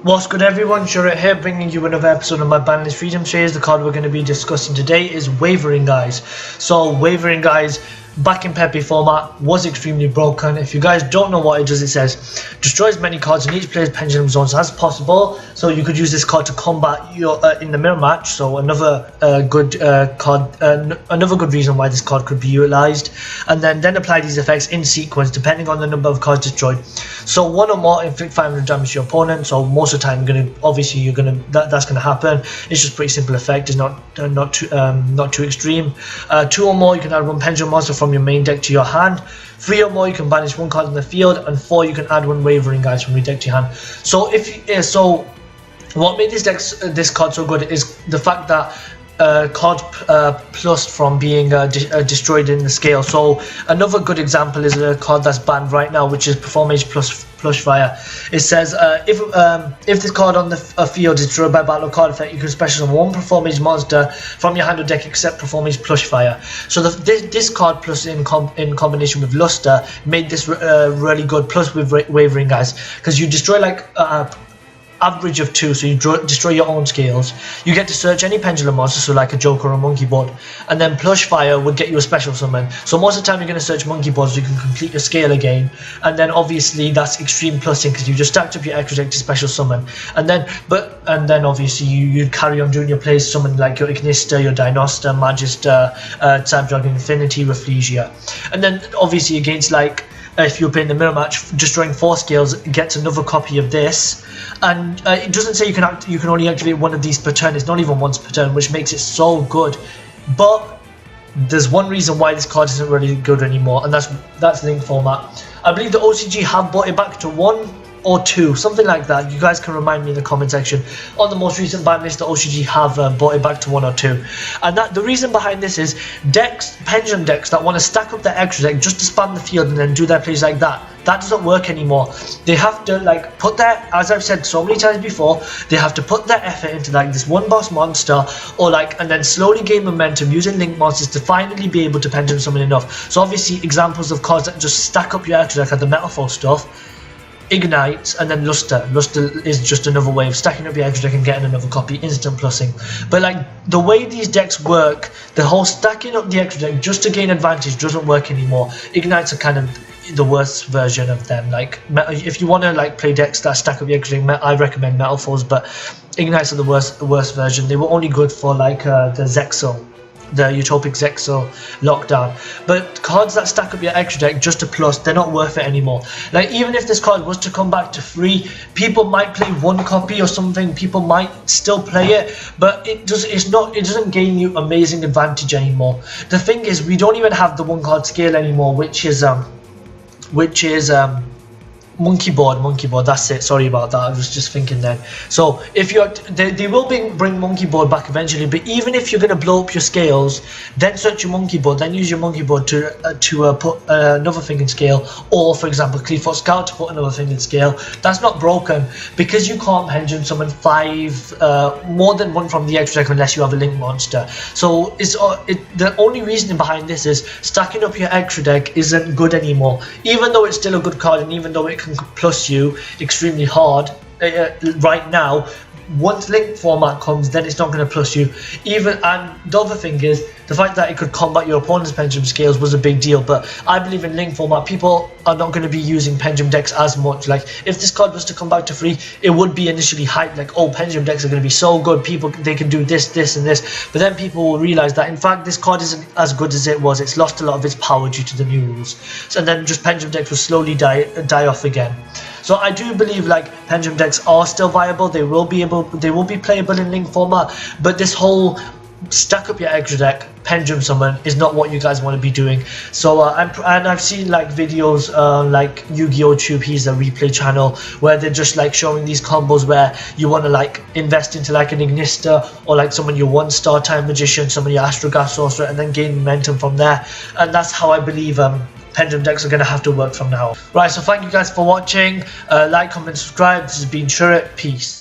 What's good everyone, Shurit here, bringing you another episode of my Bandless Freedom series. The card we're going to be discussing today is Wavering Guys. So Wavering Guys, back in Pepe format, was extremely broken. If you guys don't know what it does, it says destroy as many cards in each player's pendulum zones as possible. So you could use this card to combat your in the mirror match. So another good card, another good reason why this card could be utilized. And then apply these effects in sequence depending on the number of cards destroyed. So one or more inflict 500 damage to your opponent. So most of the time, that's gonna happen. It's just pretty simple effect. It's not too extreme. 2 or more, you can add 1 pendulum monster from your main deck to your hand. 3 or more, you can banish 1 card in the field, and 4, you can add 1 Wavering Guys from your deck to your hand. So what made this card so good is the fact that card plus from being destroyed in the scale. So another good example is a card that's banned right now, which is Performance plus Plush Fire. It says if this card on the field is destroyed by battle card effect, you can special summon 1 Performance monster from your hand or deck except Performance Plush Fire. So this card plus in combination with Luster made this really good, plus with Wavering Guys, because you destroy like average of 2, so you destroy your own scales. You get to search any pendulum monster, so like a Joker or a Monkey Board, and then Plush Fire would get you a special summon. So most of the time you're going to search Monkey Boards so you can complete your scale again, and then obviously that's extreme plussing because you just stacked up your extra deck to special summon, and then obviously you'd carry on doing your plays, summon like your Ignista, your Dinoster, Magister, Dragon Infinity, Rafflesia, and then obviously against like if you're playing the mirror match, destroying 4 scales gets another copy of this. And it doesn't say you can only activate 1 of these per turn. It's not even once per turn, which makes it so good. But there's one reason why this card isn't really good anymore, and that's link format. I believe the OCG have brought it back to 1 or 2, something like that. You guys can remind me in the comment section. On the most recent ban list, the OCG have brought it back to 1 or 2, and the reason behind this is pendulum decks that want to stack up their extra deck just to spam the field and then do their plays like that doesn't work anymore. They have to like put their, as I've said so many times before, they have to put their effort into like this 1 boss monster, or like, and then slowly gain momentum using link monsters to finally be able to pendulum summon enough. So obviously examples of cards that just stack up your extra deck are the Metaphor stuff, Ignite, and then Luster. Luster is just another way of stacking up your extra deck and getting another copy, instant plussing. But like the way these decks work, the whole stacking up the extra deck just to gain advantage doesn't work anymore. Ignites are kind of the worst version of them. Like if you want to like play decks that stack up your extra deck, I recommend Metaphors, but Ignites are the worst version. They were only good for like the Zexal, the Utopic Zexal lockdown. But cards that stack up your extra deck just to plus, they're not worth it anymore. Like even if this card was to come back to 3, people might play 1 copy or something, people might still play it, but it doesn't gain you amazing advantage anymore. The thing is, we don't even have the 1 card scale anymore, which is Monkey Board, that's it. Sorry about that, I was just thinking then. So if they will bring Monkey Board back eventually, but even if you're going to blow up your scales, then search your Monkey Board, then use your Monkey Board to put another thing in scale, or for example Clearfoot Scout to put another thing in scale. That's not broken, because you can't pendulum summon 5 more than 1 from the extra deck unless you have a link monster. So the only reasoning behind this is stacking up your extra deck isn't good anymore, even though it's still a good card, and even though it can plus you extremely hard right now. Once link format comes, then it's not going to plus you. And the other thing is the fact that it could combat your opponent's pendulum scales was a big deal. But I believe in link format, people are not going to be using pendulum decks as much. Like if this card was to come back to 3, it would be initially hyped like, oh, pendulum decks are going to be so good, they can do this and this. But then people will realize that in fact this card isn't as good as it was. It's lost a lot of its power due to the new rules. So, and then just pendulum decks will slowly die off again. So I do believe like pendulum decks are still viable. They will be playable in link format, but this whole stack up your extra deck, pendulum summon is not what you guys want to be doing. So I've seen like videos like Yu-Gi-Oh Tube, he's a replay channel, where they're just like showing these combos where you want to like invest into like an Ignista, or like summon your 1-star Time Magician, summon your Astrogas Sorcerer, and then gain momentum from there. And that's how I believe pendulum decks are going to have to work from now. Right, so thank you guys for watching. Like, comment, subscribe. This has been Shurit. Peace.